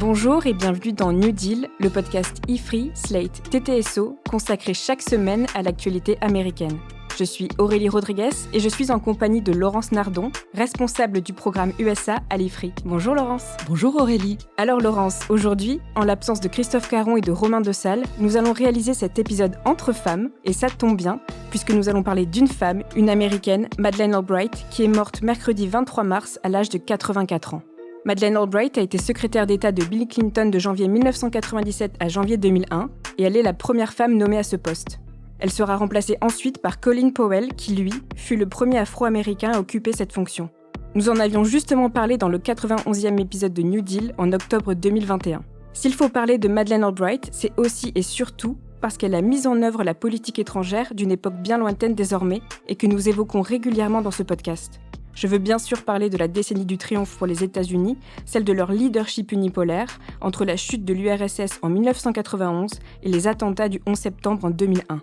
Bonjour et bienvenue dans New Deal, le podcast IFRI, Slate, TTSO, consacré chaque semaine à l'actualité américaine. Je suis Aurélie Rodriguez et je suis en compagnie de Laurence Nardon, responsable du programme USA à l'IFRI. Bonjour Laurence. Bonjour Aurélie. Alors Laurence, aujourd'hui, en l'absence de Christophe Caron et de Romain Dessal, nous allons réaliser cet épisode entre femmes, et ça tombe bien, puisque nous allons parler d'une femme, une américaine, Madeleine Albright, qui est morte mercredi 23 mars à l'âge de 84 ans. Madeleine Albright a été secrétaire d'État de Bill Clinton de janvier 1997 à janvier 2001, et elle est la première femme nommée à ce poste. Elle sera remplacée ensuite par Colin Powell, qui, lui, fut le premier Afro-Américain à occuper cette fonction. Nous en avions justement parlé dans le 91e épisode de New Deal en octobre 2021. S'il faut parler de Madeleine Albright, c'est aussi et surtout parce qu'elle a mis en œuvre la politique étrangère d'une époque bien lointaine désormais et que nous évoquons régulièrement dans ce podcast. Je veux bien sûr parler de la décennie du triomphe pour les États-Unis, celle de leur leadership unipolaire, entre la chute de l'URSS en 1991 et les attentats du 11 septembre en 2001.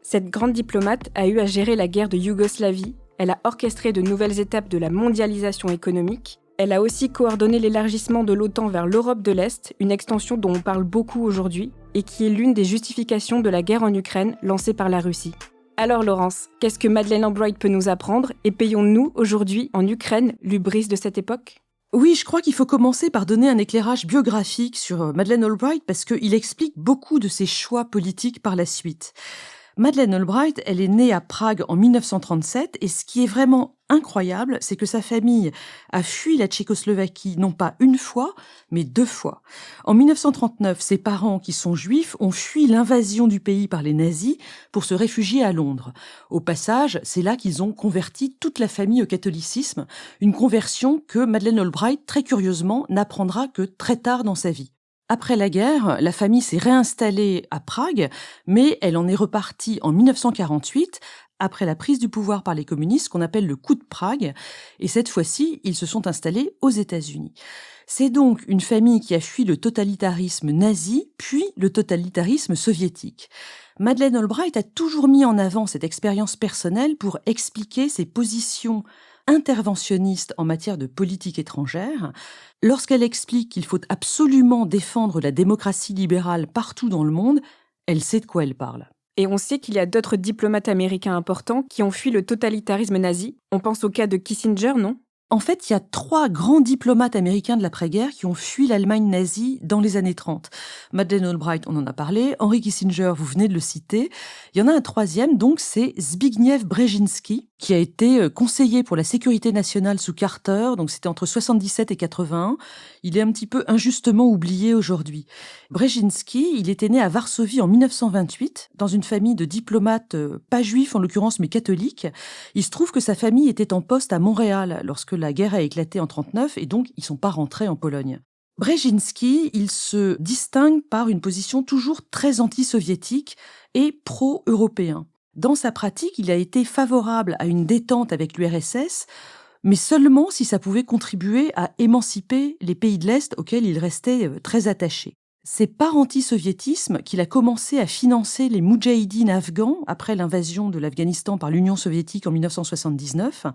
Cette grande diplomate a eu à gérer la guerre de Yougoslavie, elle a orchestré de nouvelles étapes de la mondialisation économique, elle a aussi coordonné l'élargissement de l'OTAN vers l'Europe de l'Est, une extension dont on parle beaucoup aujourd'hui, et qui est l'une des justifications de la guerre en Ukraine lancée par la Russie. Alors Laurence, qu'est-ce que Madeleine Albright peut nous apprendre et payons-nous aujourd'hui en Ukraine l'hubris de cette époque ? Oui, je crois qu'il faut commencer par donner un éclairage biographique sur Madeleine Albright parce qu'il explique beaucoup de ses choix politiques par la suite. Madeleine Albright, elle est née à Prague en 1937 et ce qui est vraiment incroyable, c'est que sa famille a fui la Tchécoslovaquie non pas une fois, mais 2 fois. En 1939, ses parents, qui sont juifs, ont fui l'invasion du pays par les nazis pour se réfugier à Londres. Au passage, c'est là qu'ils ont converti toute la famille au catholicisme, une conversion que Madeleine Albright, très curieusement, n'apprendra que très tard dans sa vie. Après la guerre, la famille s'est réinstallée à Prague, mais elle en est repartie en 1948, après la prise du pouvoir par les communistes, qu'on appelle le coup de Prague, et cette fois-ci, ils se sont installés aux États-Unis. C'est donc une famille qui a fui le totalitarisme nazi, puis le totalitarisme soviétique. Madeleine Albright a toujours mis en avant cette expérience personnelle pour expliquer ses positions interventionniste en matière de politique étrangère, lorsqu'elle explique qu'il faut absolument défendre la démocratie libérale partout dans le monde, elle sait de quoi elle parle. Et on sait qu'il y a d'autres diplomates américains importants qui ont fui le totalitarisme nazi. On pense au cas de Kissinger, non ? En fait, il y a 3 grands diplomates américains de l'après-guerre qui ont fui l'Allemagne nazie dans les années 30. Madeleine Albright, on en a parlé. Henry Kissinger, vous venez de le citer. Il y en a un 3e, donc, c'est Zbigniew Brzezinski, qui a été conseiller pour la sécurité nationale sous Carter, donc c'était entre 77 et 81. Il est un petit peu injustement oublié aujourd'hui. Brzezinski, il était né à Varsovie en 1928, dans une famille de diplomates, pas juifs en l'occurrence, mais catholiques. Il se trouve que sa famille était en poste à Montréal lorsque la guerre a éclaté en 1939 et donc ils sont pas rentrés en Pologne. Brzezinski, il se distingue par une position toujours très anti-soviétique et pro-européen. Dans sa pratique, il a été favorable à une détente avec l'URSS, mais seulement si ça pouvait contribuer à émanciper les pays de l'Est auxquels il restait très attaché. C'est par anti-soviétisme qu'il a commencé à financer les moudjahidines afghans après l'invasion de l'Afghanistan par l'Union soviétique en 1979.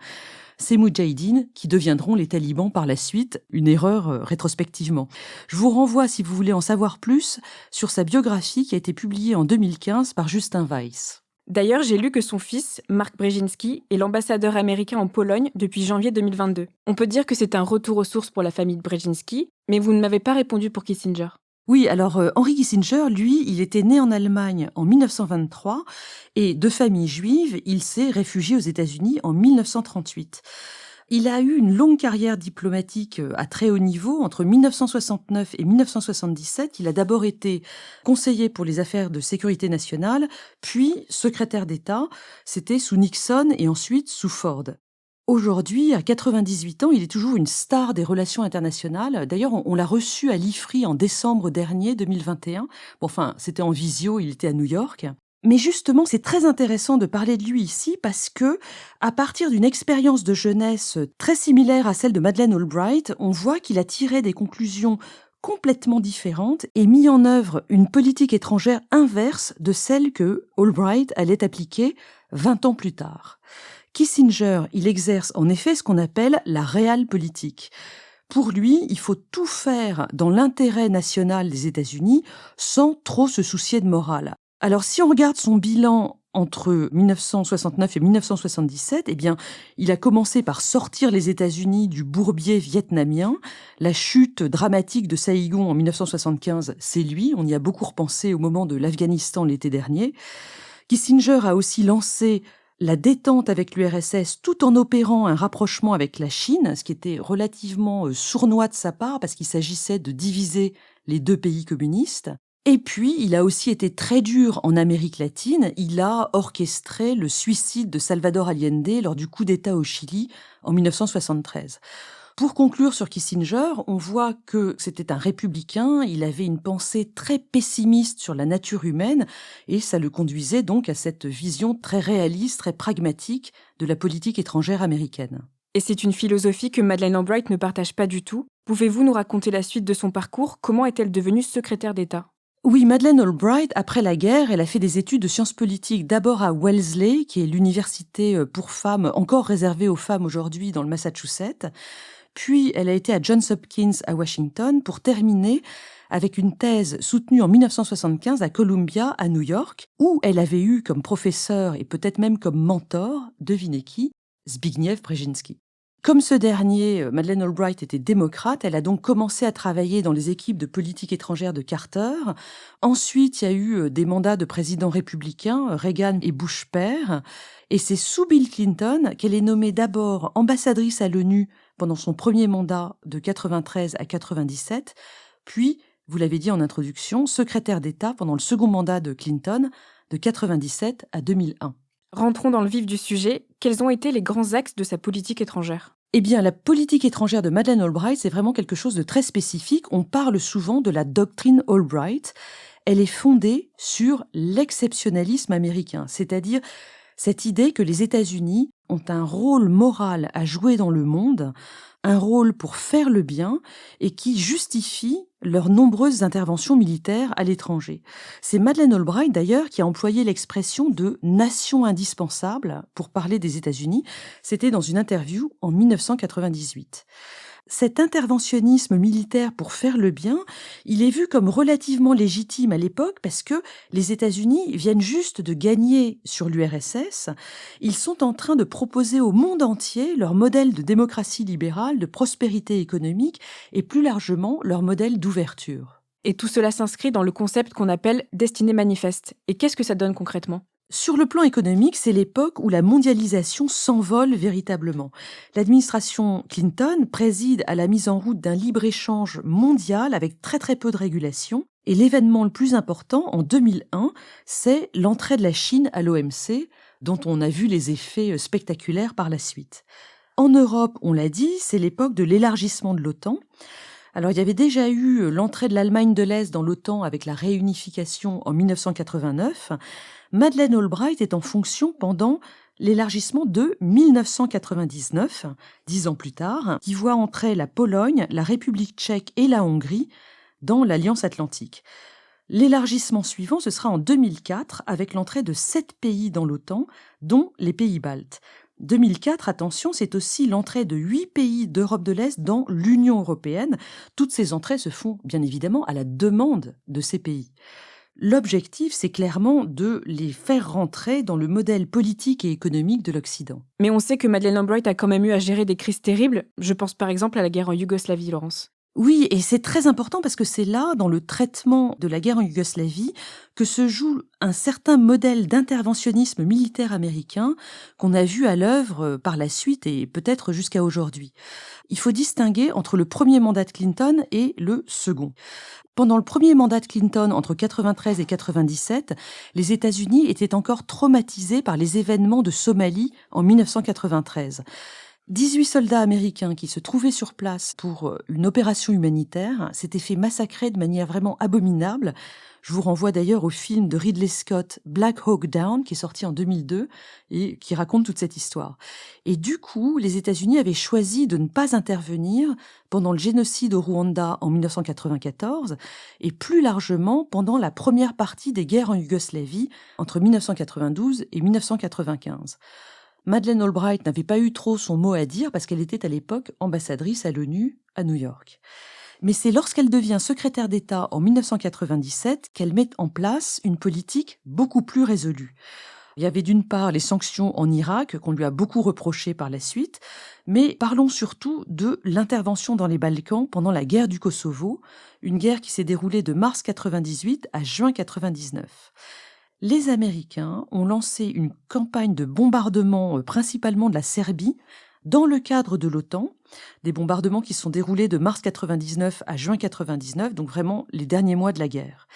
Ces moudjahidines qui deviendront les talibans par la suite, une erreur rétrospectivement. Je vous renvoie, si vous voulez en savoir plus, sur sa biographie qui a été publiée en 2015 par Justin Weiss. D'ailleurs, j'ai lu que son fils, Mark Brzezinski, est l'ambassadeur américain en Pologne depuis janvier 2022. On peut dire que c'est un retour aux sources pour la famille de Brzezinski, mais vous ne m'avez pas répondu pour Kissinger. Oui, alors Henry Kissinger, lui, il était né en Allemagne en 1923 et de famille juive, il s'est réfugié aux États-Unis en 1938. Il a eu une longue carrière diplomatique à très haut niveau. Entre 1969 et 1977, il a d'abord été conseiller pour les affaires de sécurité nationale, puis secrétaire d'État. C'était sous Nixon et ensuite sous Ford. Aujourd'hui, à 98 ans, il est toujours une star des relations internationales. D'ailleurs, on l'a reçu à l'IFRI en décembre dernier, 2021. Bon, enfin, c'était en visio, il était à New York. Mais justement, c'est très intéressant de parler de lui ici parce que, à partir d'une expérience de jeunesse très similaire à celle de Madeleine Albright, on voit qu'il a tiré des conclusions complètement différentes et mis en œuvre une politique étrangère inverse de celle que Albright allait appliquer 20 ans plus tard. Kissinger, il exerce en effet ce qu'on appelle la realpolitik. Pour lui, il faut tout faire dans l'intérêt national des États-Unis sans trop se soucier de morale. Alors si on regarde son bilan entre 1969 et 1977, eh bien, il a commencé par sortir les États-Unis du bourbier vietnamien. La chute dramatique de Saïgon en 1975, c'est lui. On y a beaucoup repensé au moment de l'Afghanistan l'été dernier. Kissinger a aussi lancé la détente avec l'URSS tout en opérant un rapprochement avec la Chine, ce qui était relativement sournois de sa part parce qu'il s'agissait de diviser les deux pays communistes. Et puis, il a aussi été très dur en Amérique latine. Il a orchestré le suicide de Salvador Allende lors du coup d'État au Chili en 1973. Pour conclure sur Kissinger, on voit que c'était un républicain, il avait une pensée très pessimiste sur la nature humaine et ça le conduisait donc à cette vision très réaliste, très pragmatique de la politique étrangère américaine. Et c'est une philosophie que Madeleine Albright ne partage pas du tout. Pouvez-vous nous raconter la suite de son parcours? Comment est-elle devenue secrétaire d'État? Oui, Madeleine Albright, après la guerre, elle a fait des études de sciences politiques, d'abord à Wellesley, qui est l'université pour femmes, encore réservée aux femmes aujourd'hui dans le Massachusetts. Puis, elle a été à Johns Hopkins à Washington pour terminer avec une thèse soutenue en 1975 à Columbia, à New York, où elle avait eu comme professeur et peut-être même comme mentor, devinez qui, Zbigniew Brzezinski. Comme ce dernier, Madeleine Albright était démocrate, elle a donc commencé à travailler dans les équipes de politique étrangère de Carter. Ensuite, il y a eu des mandats de présidents républicains, Reagan et Bush père. Et c'est sous Bill Clinton qu'elle est nommée d'abord ambassadrice à l'ONU pendant son premier mandat de 93 à 97, puis, vous l'avez dit en introduction, secrétaire d'État pendant le second mandat de Clinton de 97 à 2001. Rentrons dans le vif du sujet. Quels ont été les grands axes de sa politique étrangère? Eh bien, la politique étrangère de Madeleine Albright, c'est vraiment quelque chose de très spécifique. On parle souvent de la doctrine Albright. Elle est fondée sur l'exceptionnalisme américain, c'est-à-dire cette idée que les États-Unis ont un rôle moral à jouer dans le monde, un rôle pour faire le bien et qui justifie leurs nombreuses interventions militaires à l'étranger. C'est Madeleine Albright d'ailleurs qui a employé l'expression de « nation indispensable » pour parler des États-Unis. C'était dans une interview en 1998. Cet interventionnisme militaire pour faire le bien, il est vu comme relativement légitime à l'époque parce que les États-Unis viennent juste de gagner sur l'URSS. Ils sont en train de proposer au monde entier leur modèle de démocratie libérale, de prospérité économique et plus largement leur modèle d'ouverture. Et tout cela s'inscrit dans le concept qu'on appelle destinée manifeste. Et qu'est-ce que ça donne concrètement? Sur le plan économique, c'est l'époque où la mondialisation s'envole véritablement. L'administration Clinton préside à la mise en route d'un libre-échange mondial avec très très peu de régulation. Et l'événement le plus important, en 2001, c'est l'entrée de la Chine à l'OMC, dont on a vu les effets spectaculaires par la suite. En Europe, on l'a dit, c'est l'époque de l'élargissement de l'OTAN. Alors, il y avait déjà eu l'entrée de l'Allemagne de l'Est dans l'OTAN avec la réunification en 1989. Madeleine Albright est en fonction pendant l'élargissement de 1999, 10 ans plus tard, qui voit entrer la Pologne, la République tchèque et la Hongrie dans l'Alliance atlantique. L'élargissement suivant, ce sera en 2004, avec l'entrée de 7 pays dans l'OTAN, dont les pays baltes. 2004, attention, c'est aussi l'entrée de 8 pays d'Europe de l'Est dans l'Union européenne. Toutes ces entrées se font bien évidemment à la demande de ces pays. L'objectif, c'est clairement de les faire rentrer dans le modèle politique et économique de l'Occident. Mais on sait que Madeleine Albright a quand même eu à gérer des crises terribles. Je pense par exemple à la guerre en Yougoslavie, Laurence. Oui, et c'est très important parce que c'est là, dans le traitement de la guerre en Yougoslavie, que se joue un certain modèle d'interventionnisme militaire américain qu'on a vu à l'œuvre par la suite et peut-être jusqu'à aujourd'hui. Il faut distinguer entre le premier mandat de Clinton et le second. Pendant le premier mandat de Clinton, entre 93 et 97, les États-Unis étaient encore traumatisés par les événements de Somalie en 1993. 18 soldats américains qui se trouvaient sur place pour une opération humanitaire s'étaient fait massacrer de manière vraiment abominable. Je vous renvoie d'ailleurs au film de Ridley Scott, Black Hawk Down, qui est sorti en 2002 et qui raconte toute cette histoire. Et du coup, les États-Unis avaient choisi de ne pas intervenir pendant le génocide au Rwanda en 1994 et plus largement pendant la première partie des guerres en Yougoslavie entre 1992 et 1995. Madeleine Albright n'avait pas eu trop son mot à dire parce qu'elle était à l'époque ambassadrice à l'ONU à New York. Mais c'est lorsqu'elle devient secrétaire d'État en 1997 qu'elle met en place une politique beaucoup plus résolue. Il y avait d'une part les sanctions en Irak, qu'on lui a beaucoup reprochées par la suite, mais parlons surtout de l'intervention dans les Balkans pendant la guerre du Kosovo, une guerre qui s'est déroulée de mars 98 à juin 99. Les Américains ont lancé une campagne de bombardement principalement de la Serbie dans le cadre de l'OTAN, des bombardements qui se sont déroulés de mars 99 à juin 99, donc vraiment les derniers mois de la guerre.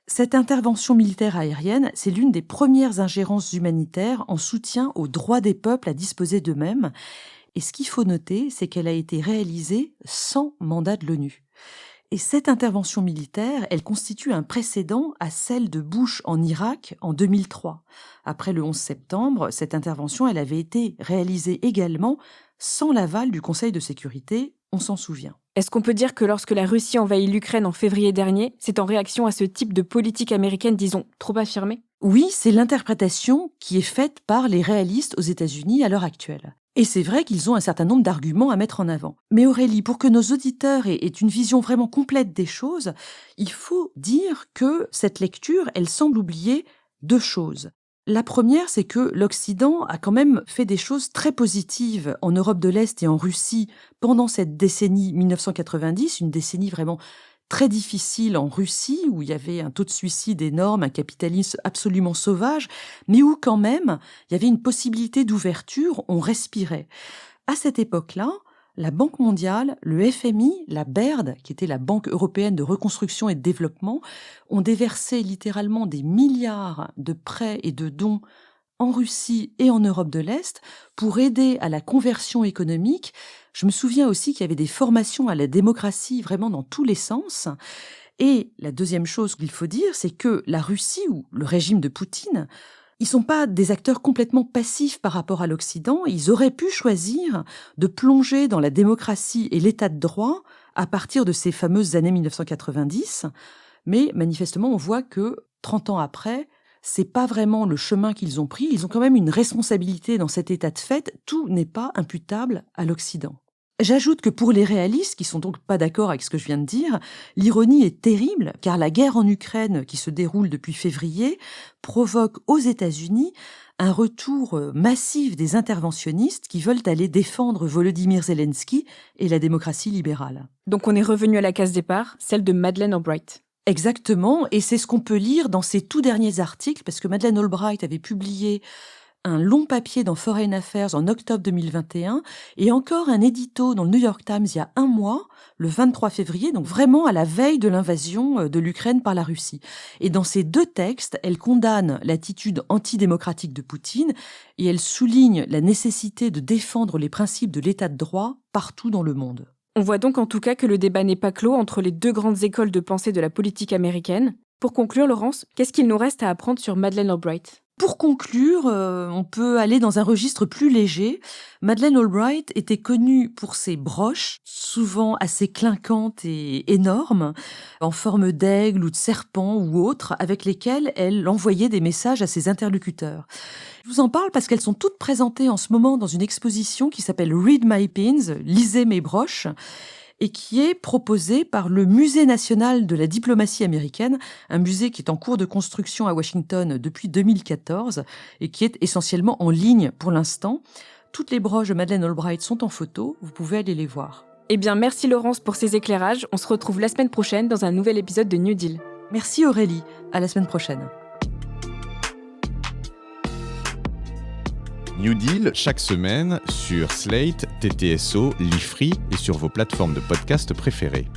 Cette intervention militaire aérienne, c'est l'une des premières ingérences humanitaires en soutien aux droits des peuples à disposer d'eux-mêmes. Et ce qu'il faut noter, c'est qu'elle a été réalisée sans mandat de l'ONU. Et cette intervention militaire, elle constitue un précédent à celle de Bush en Irak en 2003. Après le 11 septembre, cette intervention, elle avait été réalisée également sans l'aval du Conseil de sécurité, on s'en souvient. Est-ce qu'on peut dire que lorsque la Russie envahit l'Ukraine en février dernier, c'est en réaction à ce type de politique américaine, disons, trop affirmée ? Oui, c'est l'interprétation qui est faite par les réalistes aux États-Unis à l'heure actuelle. Et c'est vrai qu'ils ont un certain nombre d'arguments à mettre en avant. Mais Aurélie, pour que nos auditeurs aient une vision vraiment complète des choses, il faut dire que cette lecture, elle semble oublier deux choses. La première, c'est que l'Occident a quand même fait des choses très positives en Europe de l'Est et en Russie pendant cette décennie 1990, une décennie vraiment très difficile en Russie, où il y avait un taux de suicide énorme, un capitalisme absolument sauvage, mais où quand même il y avait une possibilité d'ouverture, on respirait. À cette époque-là, la Banque mondiale, le FMI, la BERD, qui était la Banque européenne de reconstruction et de développement, ont déversé littéralement des milliards de prêts et de dons en Russie et en Europe de l'Est pour aider à la conversion économique. Je me souviens aussi qu'il y avait des formations à la démocratie vraiment dans tous les sens. Et la deuxième chose qu'il faut dire, c'est que la Russie ou le régime de Poutine, ils sont pas des acteurs complètement passifs par rapport à l'Occident. Ils auraient pu choisir de plonger dans la démocratie et l'état de droit à partir de ces fameuses années 1990. Mais manifestement, on voit que 30 ans après, c'est pas vraiment le chemin qu'ils ont pris. Ils ont quand même une responsabilité dans cet état de fait. Tout n'est pas imputable à l'Occident. J'ajoute que pour les réalistes, qui sont donc pas d'accord avec ce que je viens de dire, l'ironie est terrible, car la guerre en Ukraine, qui se déroule depuis février, provoque aux États-Unis un retour massif des interventionnistes qui veulent aller défendre Volodymyr Zelensky et la démocratie libérale. Donc on est revenu à la case départ, celle de Madeleine Albright. Exactement, et c'est ce qu'on peut lire dans ses tout derniers articles, parce que Madeleine Albright avait publié un long papier dans Foreign Affairs en octobre 2021 et encore un édito dans le New York Times il y a un mois, le 23 février, donc vraiment à la veille de l'invasion de l'Ukraine par la Russie. Et dans ces deux textes, elle condamne l'attitude antidémocratique de Poutine et elle souligne la nécessité de défendre les principes de l'état de droit partout dans le monde. On voit donc en tout cas que le débat n'est pas clos entre les deux grandes écoles de pensée de la politique américaine. Pour conclure, Laurence, qu'est-ce qu'il nous reste à apprendre sur Madeleine Albright ? Pour conclure, on peut aller dans un registre plus léger. Madeleine Albright était connue pour ses broches, souvent assez clinquantes et énormes, en forme d'aigle ou de serpent ou autre, avec lesquelles elle envoyait des messages à ses interlocuteurs. Je vous en parle parce qu'elles sont toutes présentées en ce moment dans une exposition qui s'appelle Read My Pins, lisez mes broches, et qui est proposé par le Musée national de la diplomatie américaine, un musée qui est en cours de construction à Washington depuis 2014 et qui est essentiellement en ligne pour l'instant. Toutes les broches de Madeleine Albright sont en photo, vous pouvez aller les voir. Eh bien, merci Laurence pour ces éclairages. On se retrouve la semaine prochaine dans un nouvel épisode de New Deal. Merci Aurélie, à la semaine prochaine. New Deal, chaque semaine, sur Slate, TTSO, Lifree et sur vos plateformes de podcast préférées.